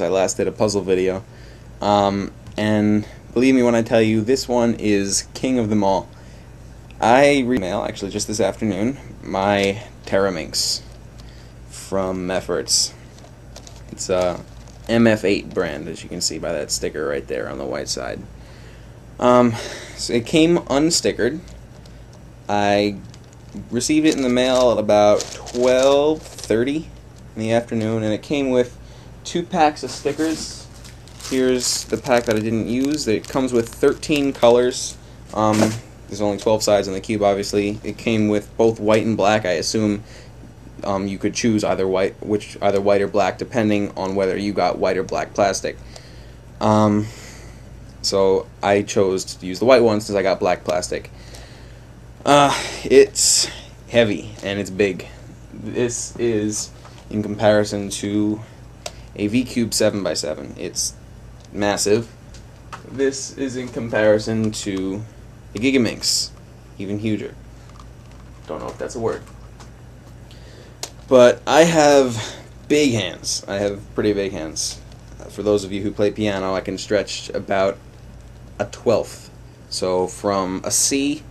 I last did a puzzle video, and believe me when I tell you, this one is king of them all. I mail actually just this afternoon my Teraminx from Efforts. It's a MF8 brand, as you can see by that sticker right there on the white side. So it came unstickered. I received it in the mail at about 12:30 in the afternoon, and it came with 2 packs of stickers. Here's the pack that I didn't use. It comes with 13 colors. There's only 12 sides on the cube, obviously. It came with both white and black. I assume you could choose either white or black, depending on whether you got white or black plastic. So I chose to use the white one since I got black plastic. It's heavy and it's big. This is in comparison to a V-Cube 7x7. It's massive. This is in comparison to a Gigaminx, even huger. Don't know if that's a word. But I have big hands. I have pretty big hands. For those of you who play piano, I can stretch about a 1/12. So from a C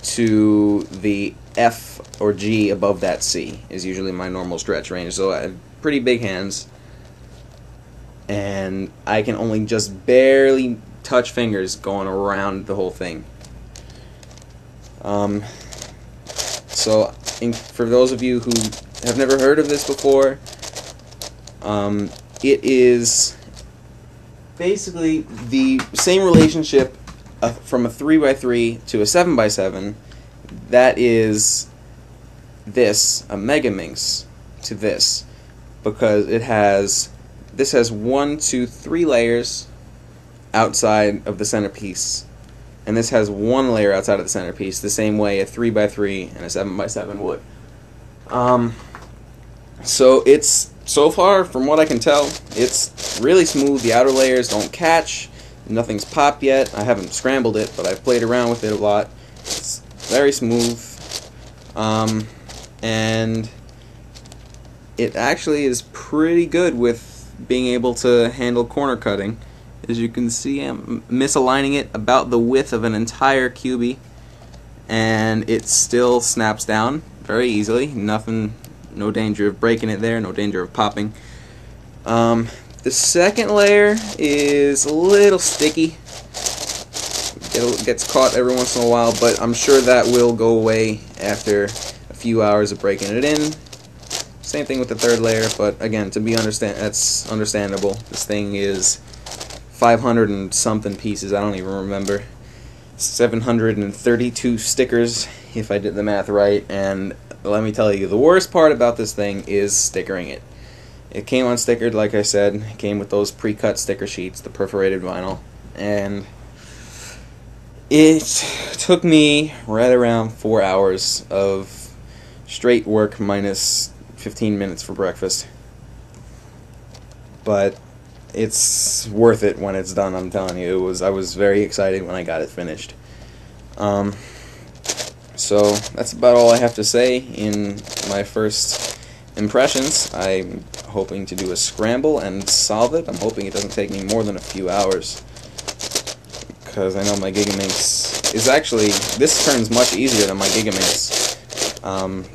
to the F or G above that C is usually my normal stretch range. So I have pretty big hands, and I can only just barely touch fingers going around the whole thing. For those of you who have never heard of this before, it is basically the same relationship from a 3x3 to a 7x7. That is this, a Megaminx, to this, because this has 1, 2, 3 layers outside of the centerpiece, and this has 1 layer outside of the centerpiece, the same way a 3x3 and a 7x7 would. So far, from what I can tell, it's really smooth. The outer layers don't catch. Nothing's popped yet. I haven't scrambled it, but I've played around with it a lot. It's very smooth. And it actually is pretty good with being able to handle corner cutting. As you can see, I'm misaligning it about the width of an entire cubie, and it still snaps down very easily. No danger of breaking it there, no danger of popping. The second layer is a little sticky. It gets caught every once in a while, but I'm sure that will go away after a few hours of breaking it in. Same thing with the third layer, but again, that's understandable. This thing is 500 and something pieces, I don't even remember. 732 stickers, if I did the math right, and let me tell you, the worst part about this thing is stickering it. It came unstickered, like I said. It came with those pre-cut sticker sheets, the perforated vinyl, and it took me right around 4 hours of straight work minus 15 minutes for breakfast. But it's worth it when it's done, I'm telling you. I was very excited when I got it finished. So that's about all I have to say in my first impressions. I'm hoping to do a scramble and solve it. I'm hoping it doesn't take me more than a few hours, because I know my Gigaminx is actually, this turns much easier than my Gigaminx.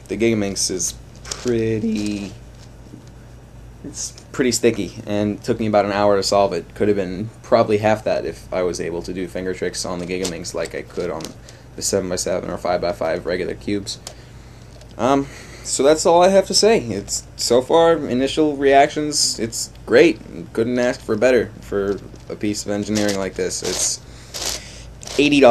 The Gigaminx is pretty sticky, and it took me about an hour to solve it. Could have been probably half that if I was able to do finger tricks on the Gigaminx like I could on the 7x7 or 5x5 regular cubes. So that's all I have to say. It's, so far, initial reactions, it's great. Couldn't ask for better for a piece of engineering like this. It's $80,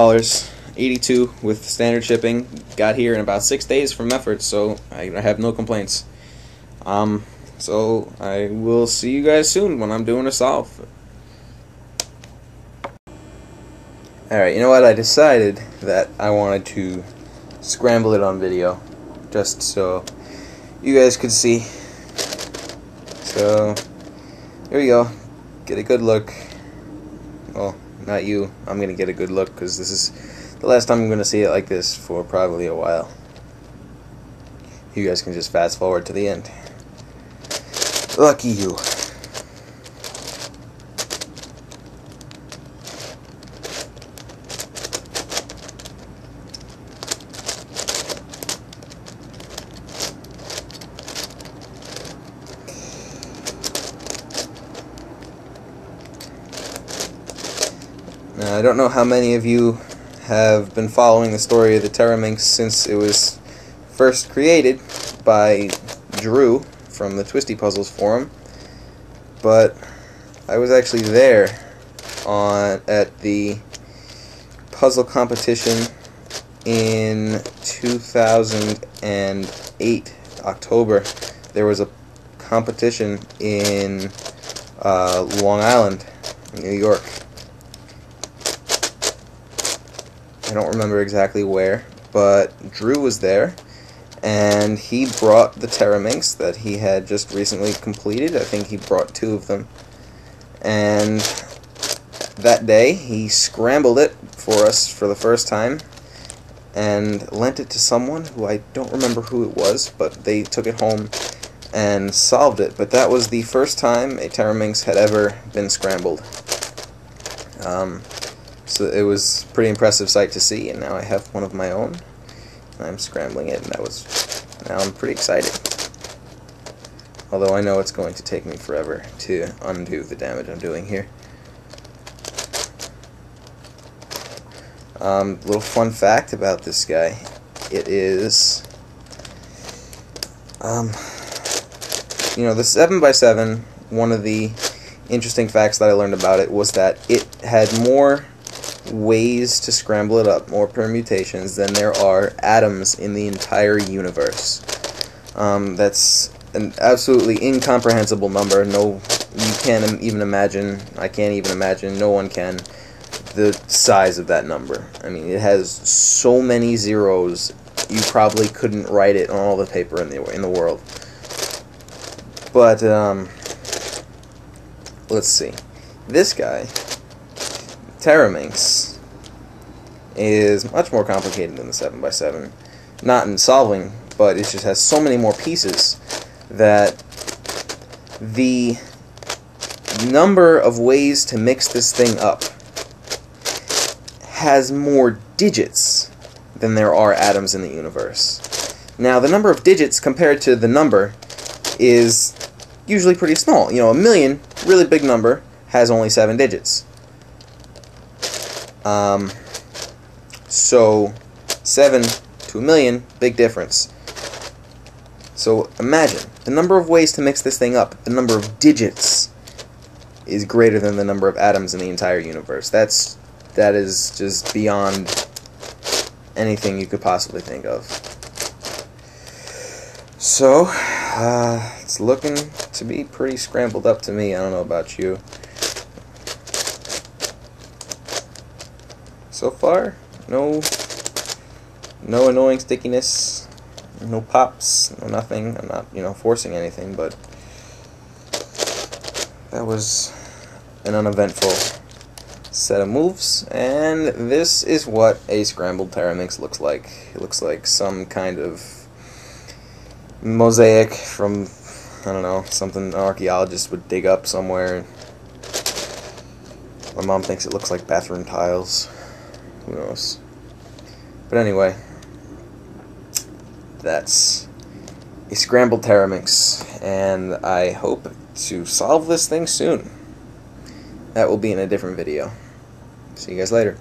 $82 with standard shipping. Got here in about 6 days from Efforts, so I have no complaints. So I will see you guys soon when I'm doing a solve. Alright, you know what? I decided that I wanted to scramble it on video, just so you guys could see. So here we go. Get a good look. Well, not you. I'm going to get a good look, because this is the last time I'm going to see it like this for probably a while. You guys can just fast forward to the end. Lucky you. Now, I don't know how many of you have been following the story of the Teraminx since it was first created by Drew from the Twisty Puzzles forum, but I was actually there at the puzzle competition in 2008 October. There was a competition in Long Island, New York. I don't remember exactly where, but Drew was there, and he brought the Teraminx that he had just recently completed. I think he brought 2 of them, and that day he scrambled it for us for the first time and lent it to someone who I don't remember who it was, but they took it home and solved it. But that was the first time a Teraminx had ever been scrambled. So it was a pretty impressive sight to see, and now I have one of my own. I'm scrambling it, and now I'm pretty excited. Although I know it's going to take me forever to undo the damage I'm doing here. Little fun fact about this guy. It is, you know, the 7x7, one of the interesting facts that I learned about it was that it had more ways to scramble it up, more permutations, than there are atoms in the entire universe. That's an absolutely incomprehensible number. You can't even imagine, I can't even imagine, no one can, the size of that number. I mean, it has so many zeros, you probably couldn't write it on all the paper in the world. But, let's see. This guy, Teraminx, is much more complicated than the 7x7. Not in solving, but it just has so many more pieces that the number of ways to mix this thing up has more digits than there are atoms in the universe. Now, the number of digits compared to the number is usually pretty small. You know, 1,000,000, really big number, has only 7 digits. So 7 to 1,000,000, big difference. So imagine, the number of ways to mix this thing up, the number of digits is greater than the number of atoms in the entire universe. That is just beyond anything you could possibly think of. So, it's looking to be pretty scrambled up to me. I don't know about you. So far, no annoying stickiness, no pops, no nothing. I'm not, forcing anything, but that was an uneventful set of moves, and this is what a scrambled Teraminx looks like. It looks like some kind of mosaic from, I don't know, something an archaeologist would dig up somewhere. My mom thinks it looks like bathroom tiles. Who knows? But anyway, that's a scrambled Teraminx, and I hope to solve this thing soon. That will be in a different video. See you guys later.